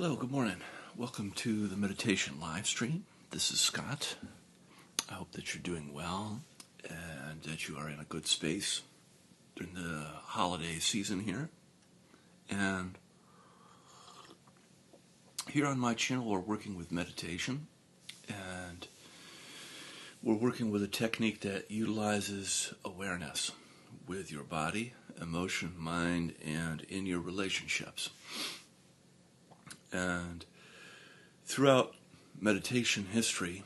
Hello, good morning. Welcome to the meditation live stream. This is Scott. I hope that you're doing well and that you are in a good space during the holiday season here. And here on my channel, we're working with meditation, and we're working with a technique that utilizes awareness with your body, emotion, mind, and in your relationships. And throughout meditation history,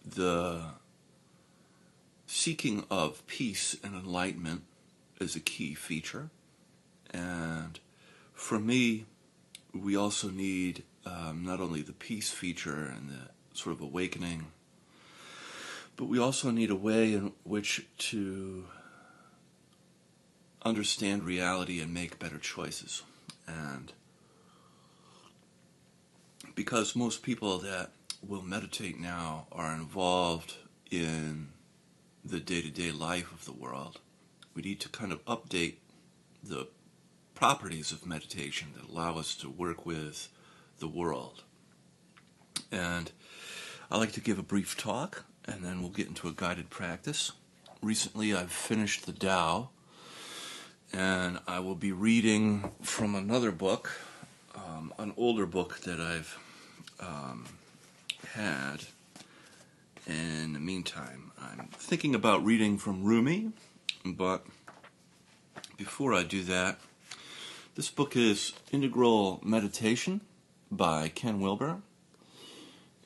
the seeking of peace and enlightenment is a key feature. And for me, we also need not only the peace feature and the sort of awakening, but we also need a way in which to understand reality and make better choices. And because most people that will meditate now are involved in the day-to-day life of the world, we need to kind of update the properties of meditation that allow us to work with the world. And I like to give a brief talk, and then we'll get into a guided practice. Recently I've finished the Tao, and I will be reading from another book, an older book that I've had. In the meantime, I'm thinking about reading from Rumi, but before I do that, this book is Integral Meditation by Ken Wilber,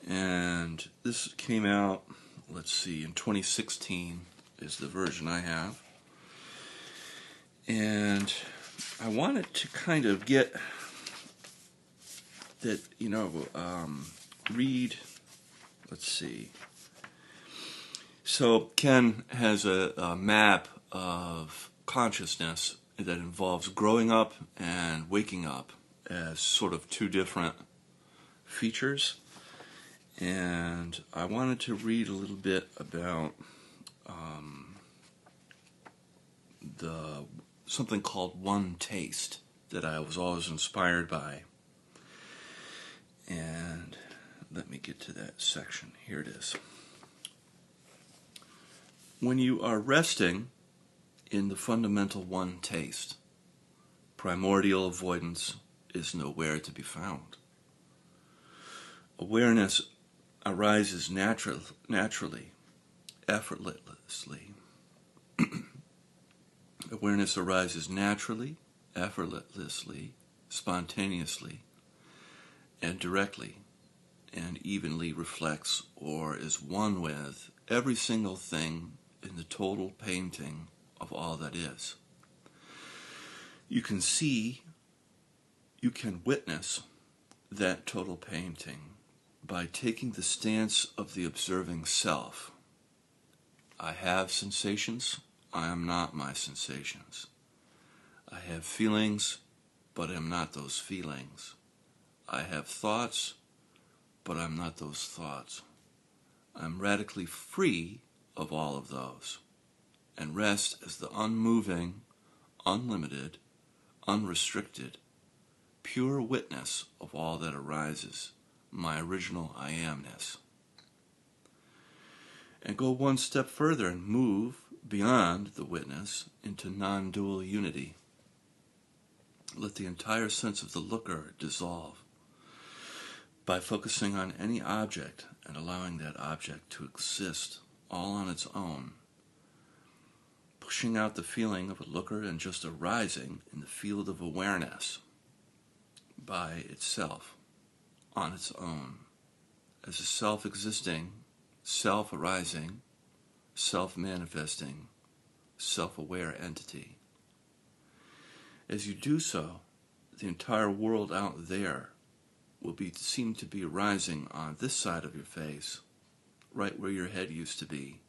and this came out, in 2016 is the version I have. And I wanted to kind of get that, read, So Ken has a map of consciousness that involves growing up and waking up as sort of two different features. And I wanted to read a little bit about something called One Taste that I was always inspired by. And let me get to that section. Here it is. When you are resting in the fundamental one taste, primordial avoidance is nowhere to be found. Awareness arises naturally, effortlessly. Awareness arises naturally, effortlessly, spontaneously, and directly, and evenly reflects or is one with every single thing in the total painting of all that is. You can see, you can witness that total painting by taking the stance of the observing self. I have sensations, I am not my sensations. I have feelings, but I am not those feelings. I have thoughts, but I'm not those thoughts. I'm radically free of all of those, and rest as the unmoving, unlimited, unrestricted, pure witness of all that arises, my original I amness. And go one step further and move beyond the witness into non-dual unity. Let the entire sense of the looker dissolve by focusing on any object and allowing that object to exist all on its own, pushing out the feeling of a looker and just arising in the field of awareness by itself, on its own, as a self-existing, self-arising, self-manifesting, self-aware entity. As you do so, the entire world out there will seem to be arising on this side of your face, right where your head used to be,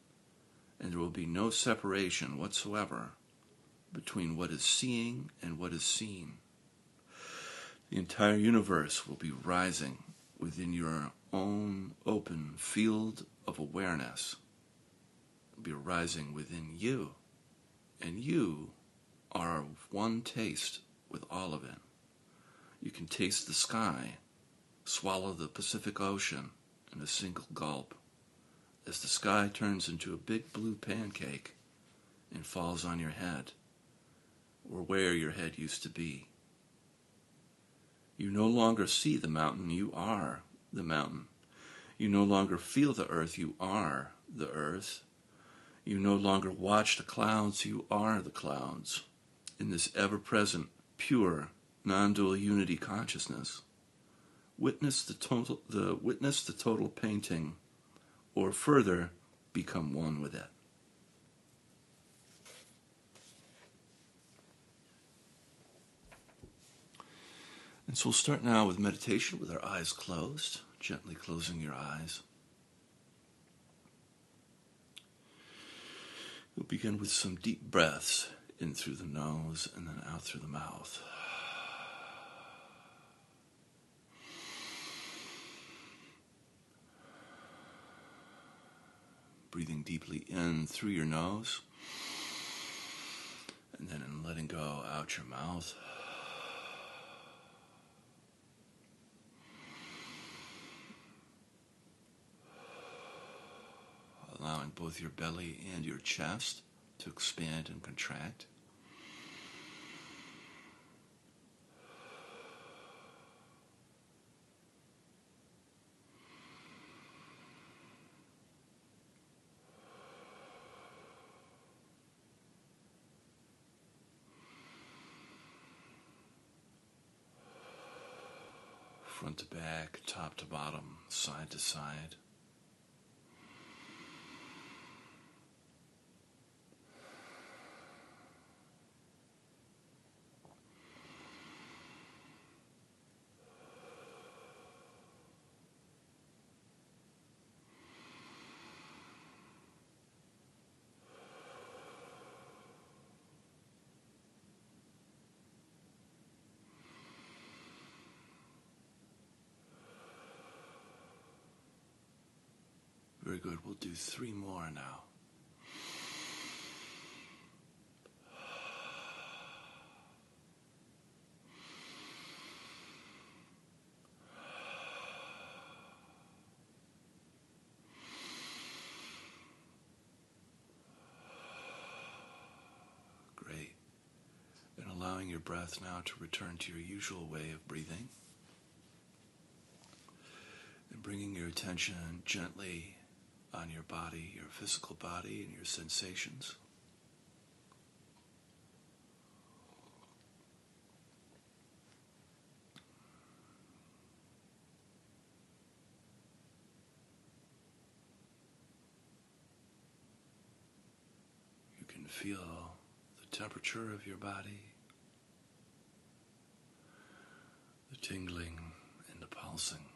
and there will be no separation whatsoever between what is seeing and what is seen. The entire universe will be rising within your own open field of awareness. It will be rising within you, and you are of one taste with all of it. You can taste the sky, swallow the Pacific Ocean in a single gulp, as the sky turns into a big blue pancake and falls on your head, or where your head used to be. You no longer see the mountain, you are the mountain. You no longer feel the earth, you are the earth. You no longer watch the clouds, you are the clouds. In this ever-present, pure, non-dual unity consciousness, witness the total painting, or further, become one with it. And so we'll start now with meditation with our eyes closed, gently closing your eyes. We'll begin with some deep breaths in through the nose and then out through the mouth. Breathing deeply in through your nose, and then in letting go out your mouth. Allowing both your belly and your chest to expand and contract. Front to back, top to bottom, side to side. Very good. We'll do 3 more now. Great. And allowing your breath now to return to your usual way of breathing. And bringing your attention gently on your body, your physical body, and your sensations. You can feel the temperature of your body, the tingling and the pulsing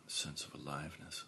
sense of aliveness.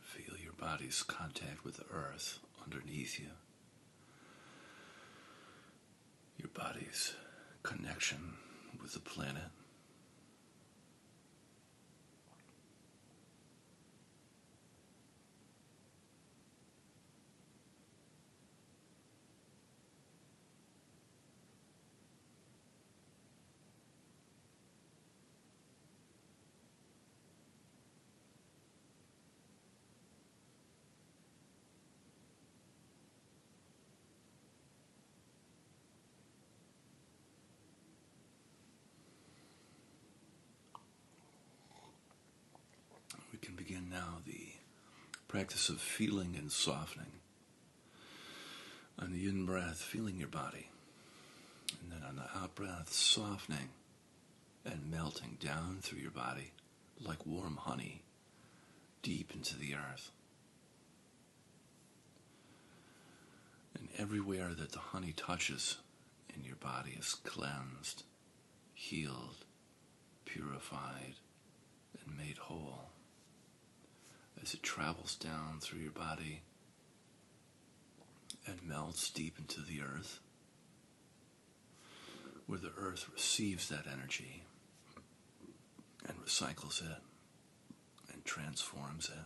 Feel your body's contact with the earth underneath you. Your body's connection with the planet. We can begin now the practice of feeling and softening. On the in-breath, feeling your body. And then on the out-breath, softening and melting down through your body like warm honey deep into the earth. And everywhere that the honey touches in your body is cleansed, healed, purified, and made whole. As it travels down through your body and melts deep into the earth, where the earth receives that energy and recycles it and transforms it.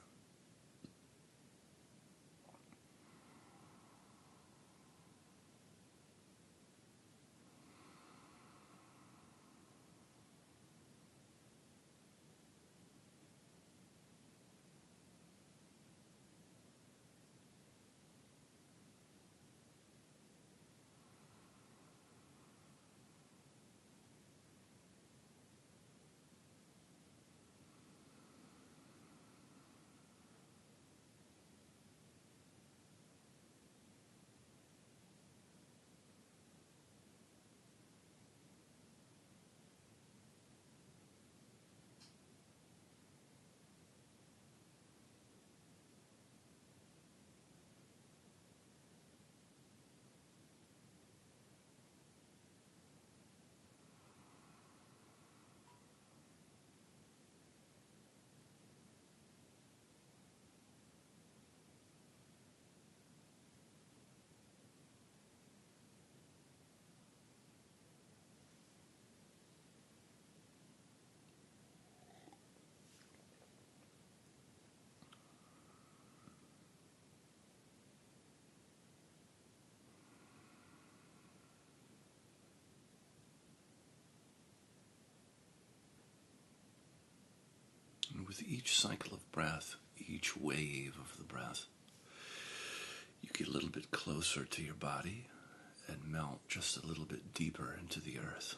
And with each cycle of breath, each wave of the breath, you get a little bit closer to your body and melt just a little bit deeper into the earth.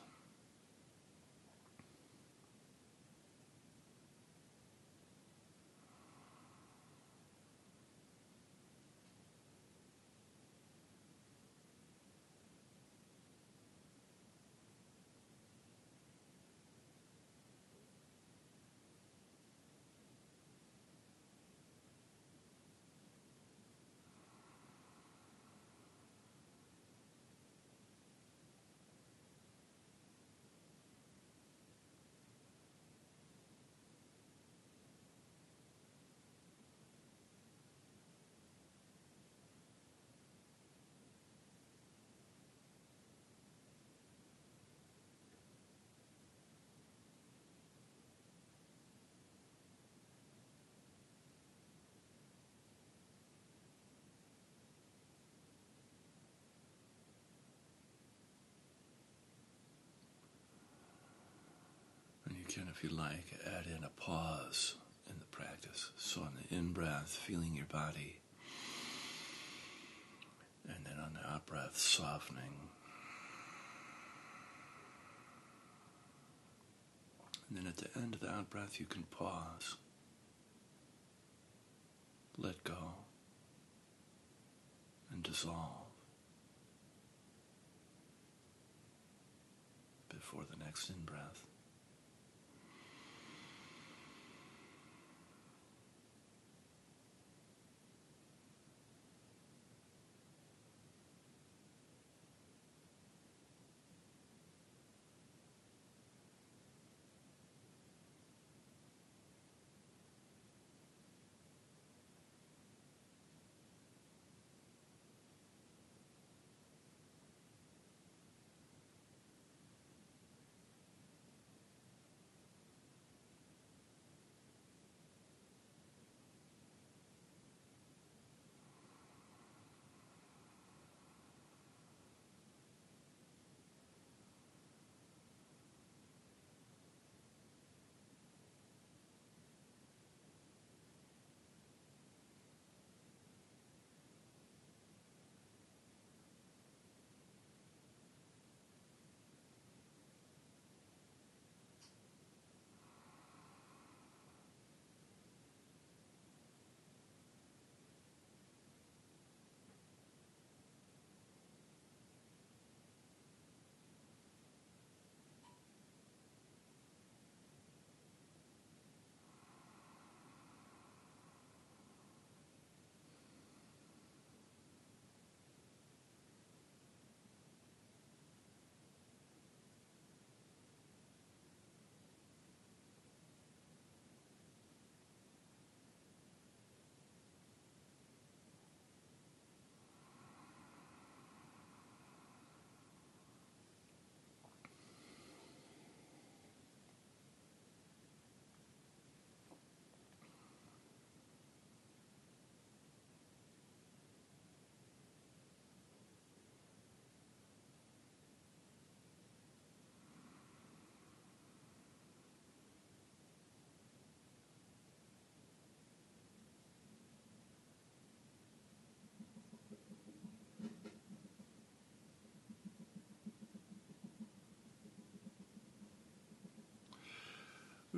And you can, if you like, add in a pause in the practice. So on the in-breath, feeling your body, and then on the out-breath, softening. And then at the end of the out-breath, you can pause, let go, and dissolve before the next in-breath.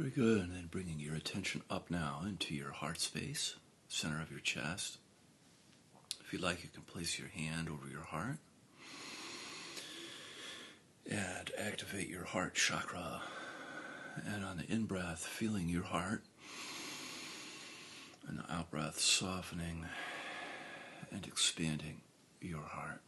Very good. And then bringing your attention up now into your heart space, center of your chest. If you like, you can place your hand over your heart and activate your heart chakra. And on the in-breath, feeling your heart, and the out-breath, softening and expanding your heart.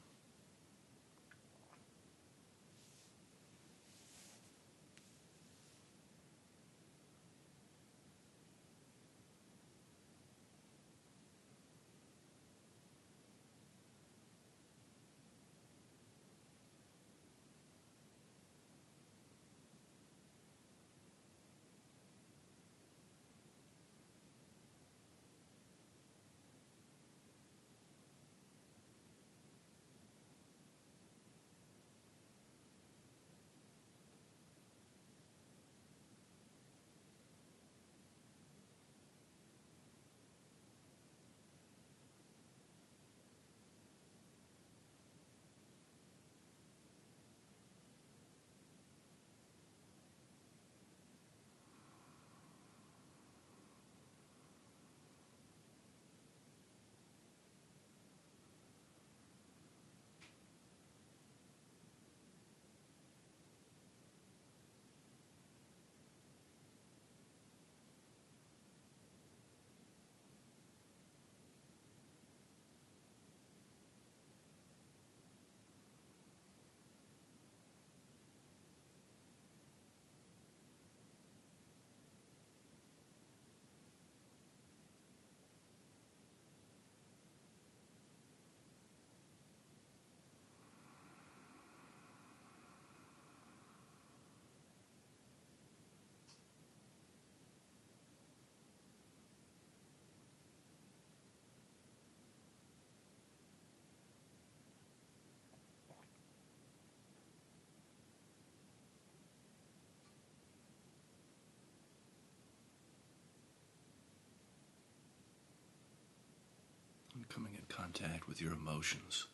And coming in contact with your emotions.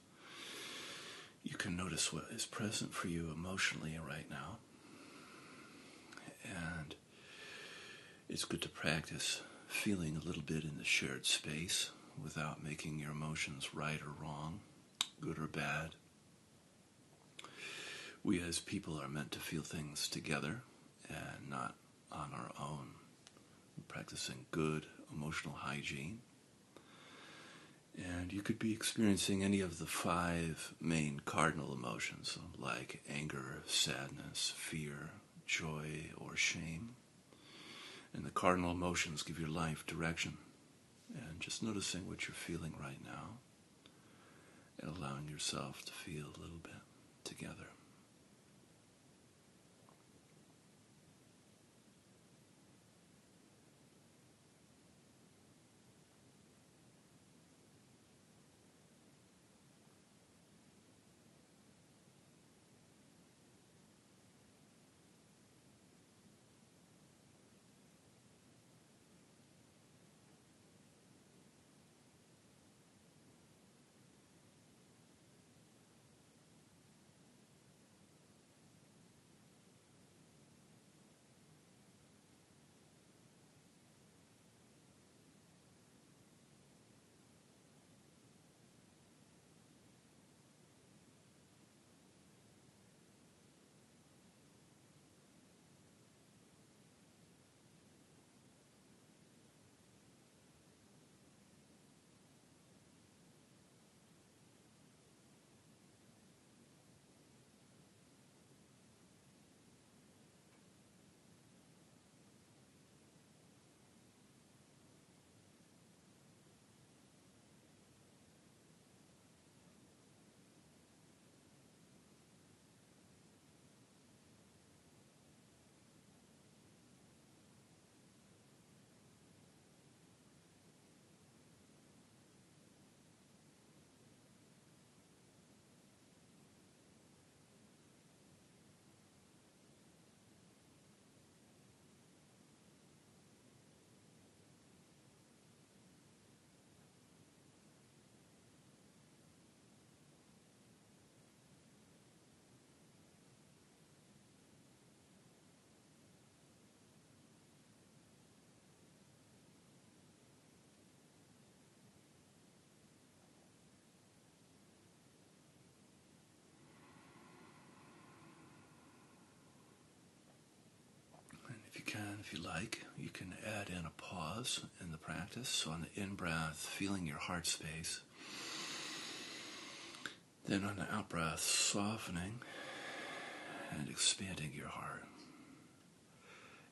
You can notice what is present for you emotionally right now. And it's good to practice feeling a little bit in the shared space without making your emotions right or wrong, good or bad. We as people are meant to feel things together and not on our own. We're practicing good emotional hygiene. And you could be experiencing any of the 5 main cardinal emotions, like anger, sadness, fear, joy, or shame. And the cardinal emotions give your life direction. And just noticing what you're feeling right now and allowing yourself to feel a little bit together. can, if you like, you can add in a pause in the practice. So on the in-breath, feeling your heart space. Then on the out-breath, softening and expanding your heart.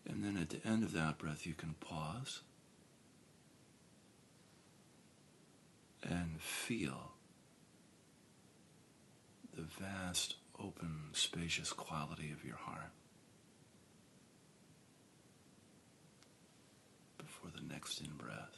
And then at the end of the out-breath, you can pause and feel the vast, open, spacious quality of your heart before the next in-breath.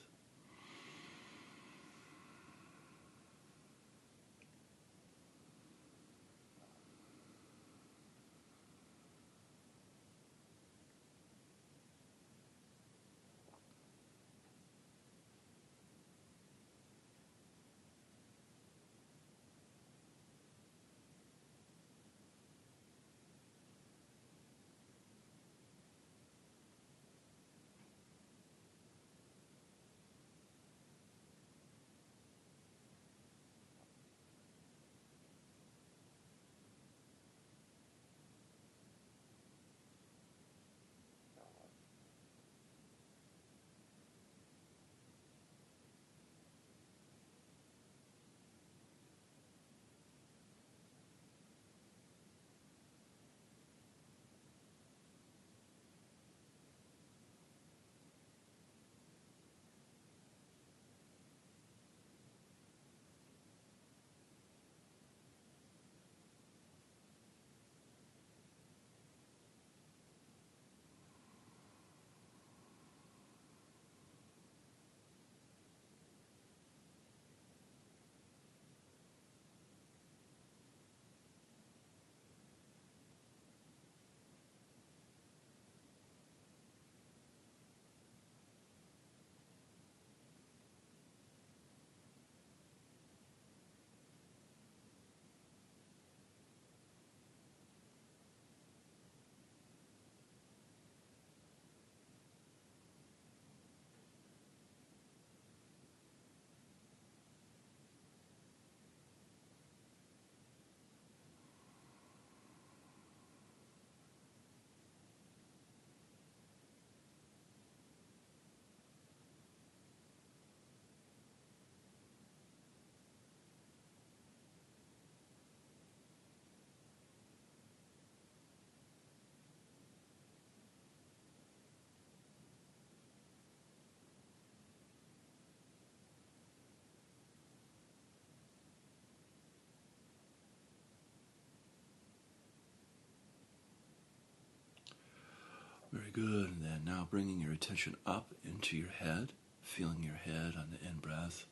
Very good. And then now bringing your attention up into your head, feeling your head on the in-breath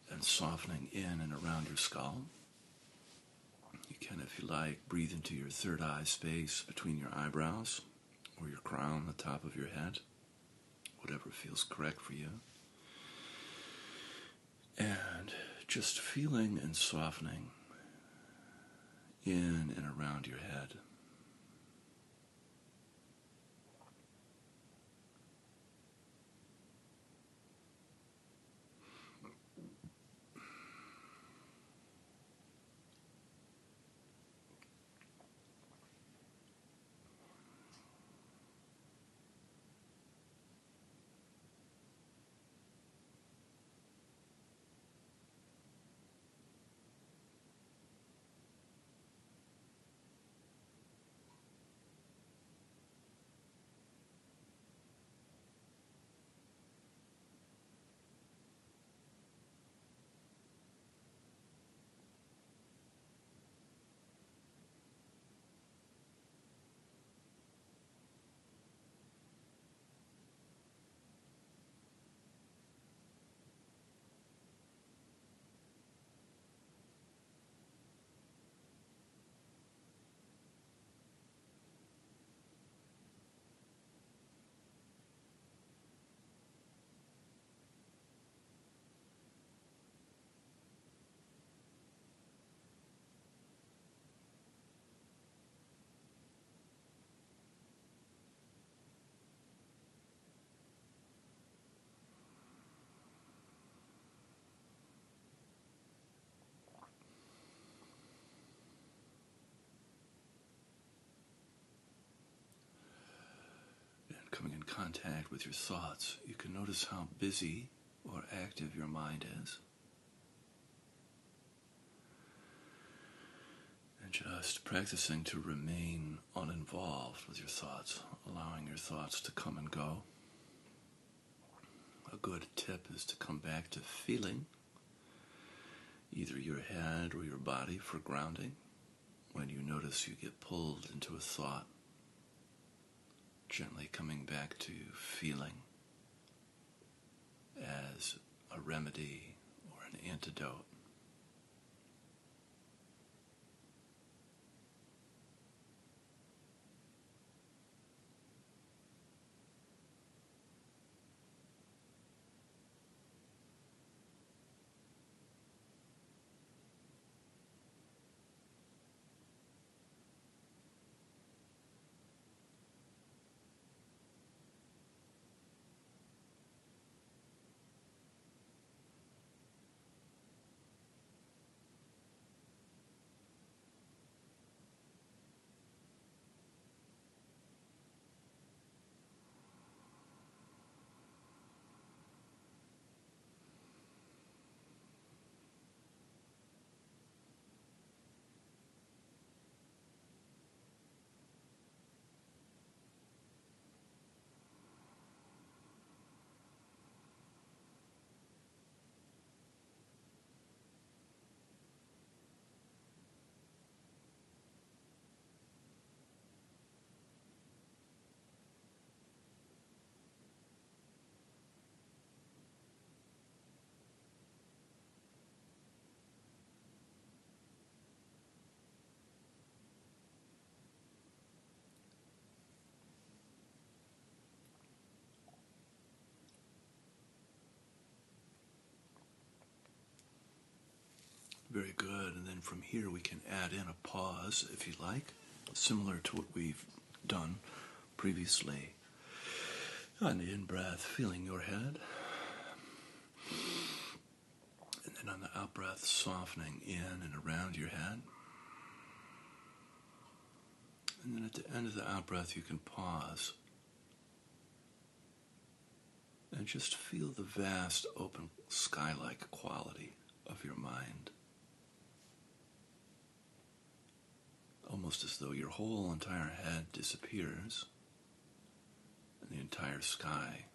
and softening in and around your skull. You can, if you like, breathe into your third eye space between your eyebrows or your crown, the top of your head, whatever feels correct for you. And just feeling and softening in and around your head. coming in contact with your thoughts, you can notice how busy or active your mind is. And just practicing to remain uninvolved with your thoughts, allowing your thoughts to come and go. A good tip is to come back to feeling either your head or your body for grounding. When you notice you get pulled into a thought, gently coming back to feeling as a remedy or an antidote. Very good. And then from here we can add in a pause, if you like, similar to what we've done previously. On the in-breath, feeling your head. And then on the out-breath, softening in and around your head. And then at the end of the out-breath, you can pause and just feel the vast, open, sky-like quality of your mind. Almost as though your whole entire head disappears and the entire sky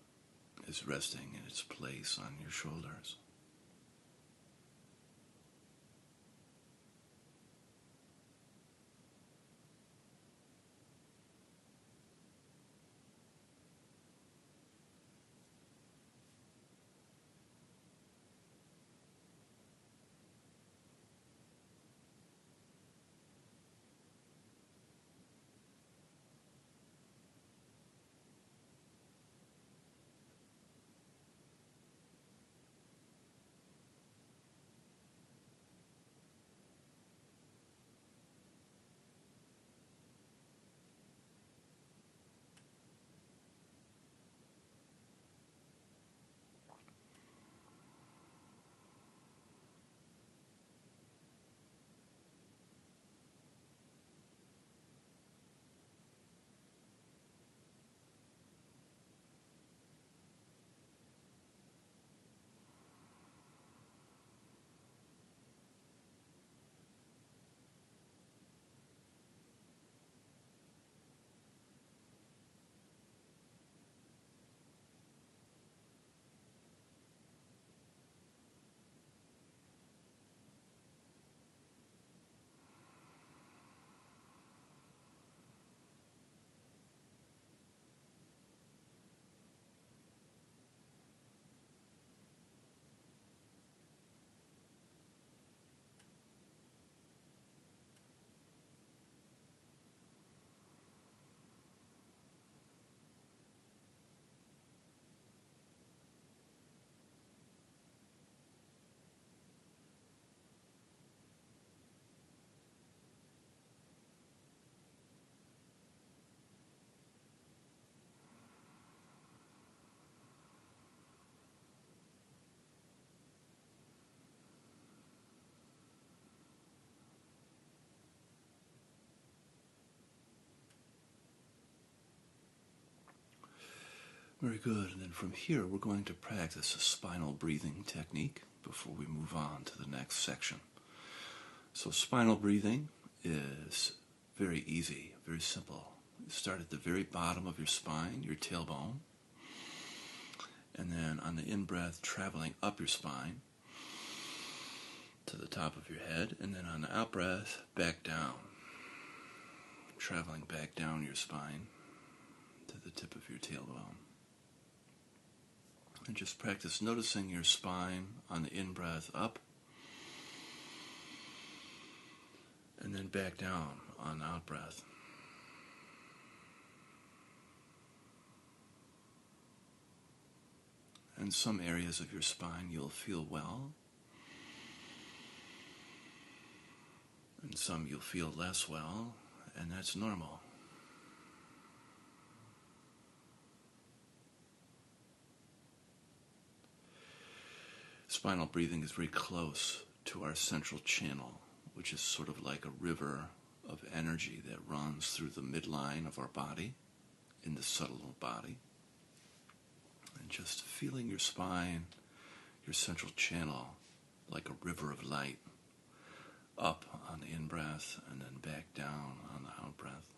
is resting in its place on your shoulders. Very good. And then from here, we're going to practice a spinal breathing technique before we move on to the next section. So spinal breathing is very easy, very simple. You start at the very bottom of your spine, your tailbone, and then on the in-breath, traveling up your spine to the top of your head, and then on the out-breath, back down, traveling back down your spine to the tip of your tailbone. And just practice noticing your spine on the in-breath up, and then back down on the out-breath. And some areas of your spine you'll feel well, and some you'll feel less well, and that's normal. Spinal breathing is very close to our central channel, which is sort of like a river of energy that runs through the midline of our body, in the subtle body. And just feeling your spine, your central channel, like a river of light, up on the in-breath and then back down on the out-breath.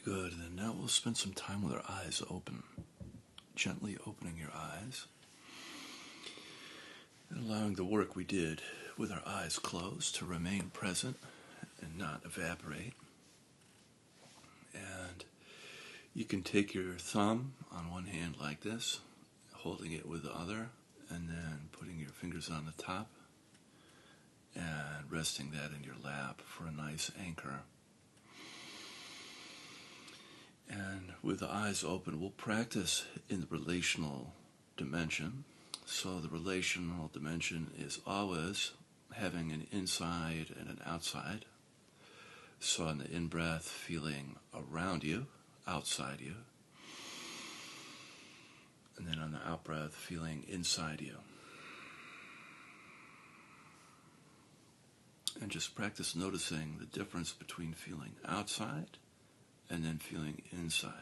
Good, and now we'll spend some time with our eyes open, gently opening your eyes, and allowing the work we did with our eyes closed to remain present and not evaporate. And you can take your thumb on one hand like this, holding it with the other, and then putting your fingers on the top and resting that in your lap for a nice anchor. And with the eyes open, we'll practice in the relational dimension. So the relational dimension is always having an inside and an outside. So on the in-breath, feeling around you, outside you. And then on the out-breath, feeling inside you. And just practice noticing the difference between feeling outside and then feeling inside.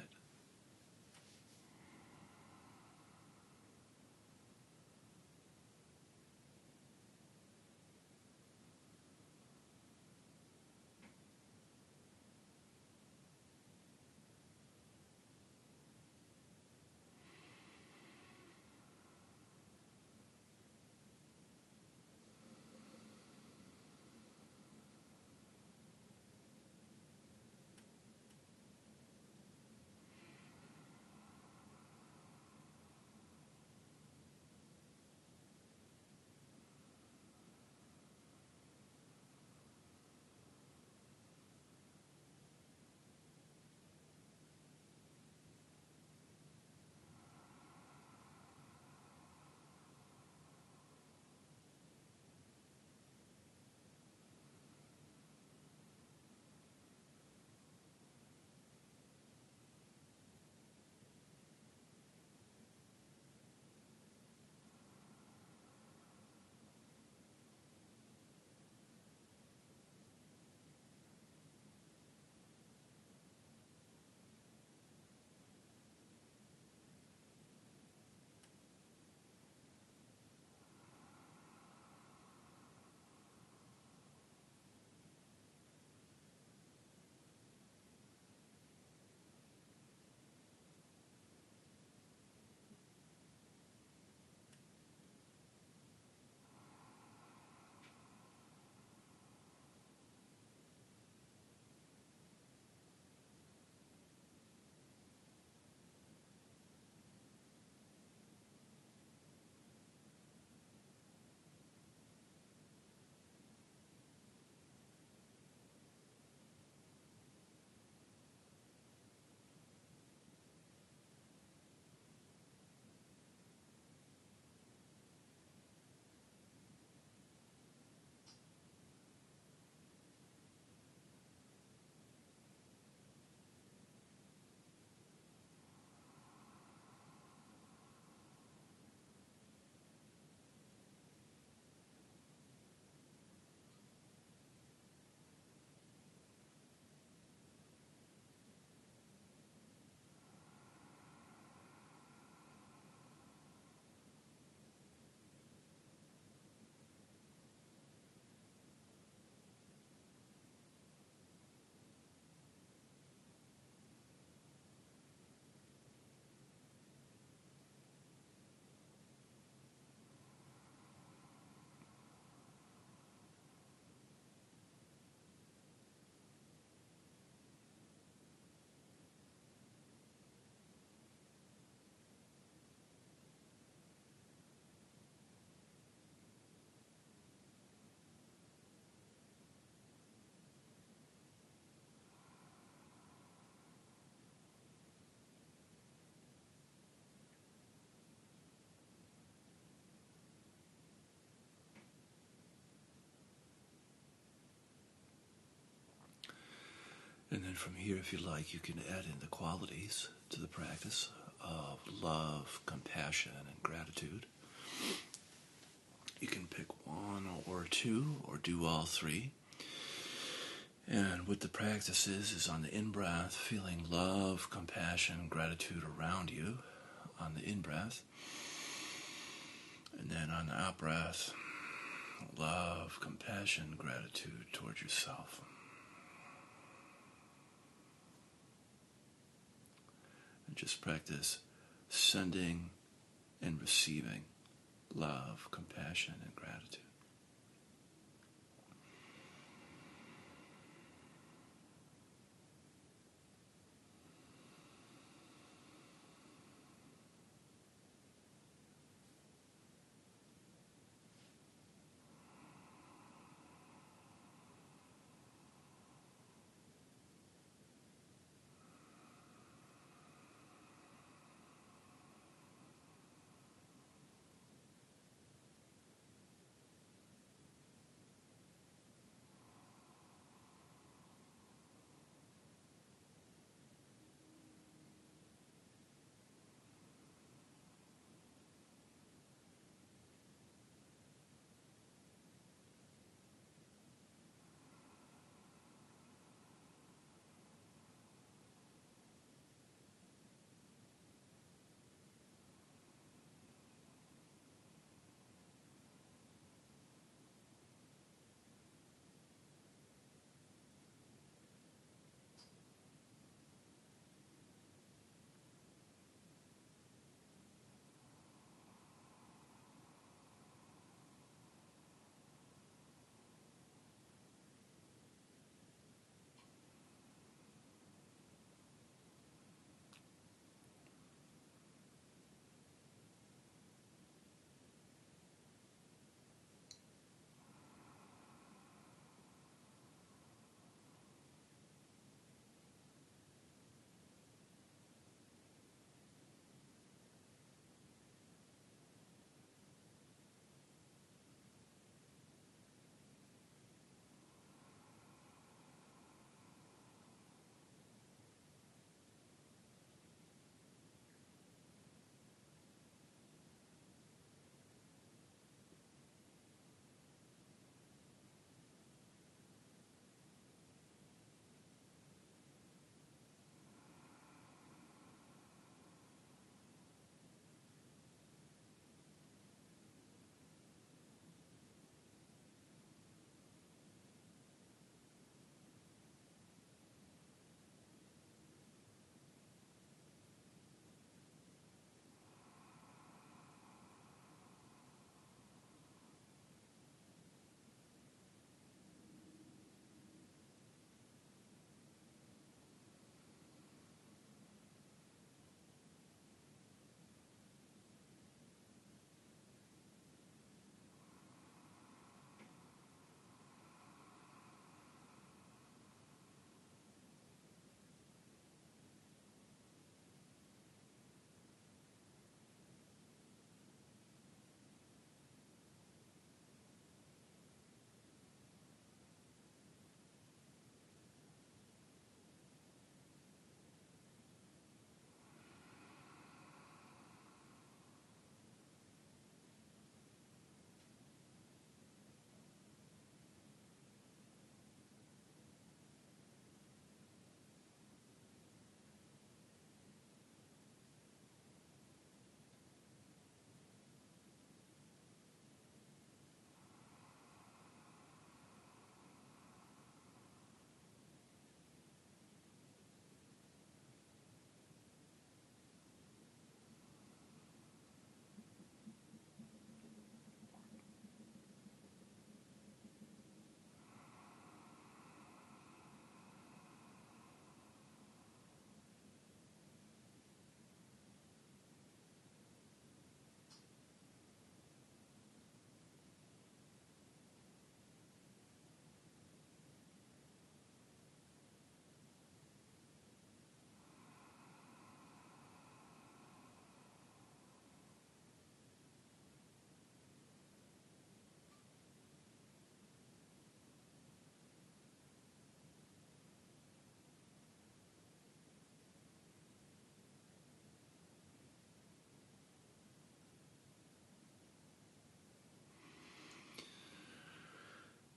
And then from here, if you like, you can add in the qualities to the practice of love, compassion, and gratitude. You can pick one or two, or do all three. And what the practice is on the in-breath, feeling love, compassion, gratitude around you on the in-breath. And then on the out-breath, love, compassion, gratitude towards yourself. And just practice sending and receiving love, compassion, and gratitude.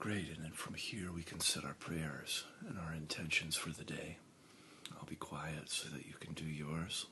Great, and then from here we can set our prayers and our intentions for the day. I'll be quiet so that you can do yours.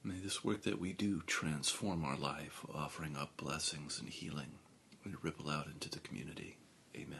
May this work that we do transform our life, offering up blessings and healing and ripple out into the community. Amen.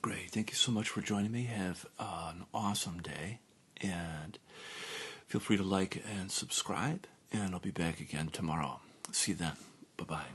Great. Thank you so much for joining me. Have an awesome day. And feel free to like and subscribe. And I'll be back again tomorrow. See you then. Bye-bye.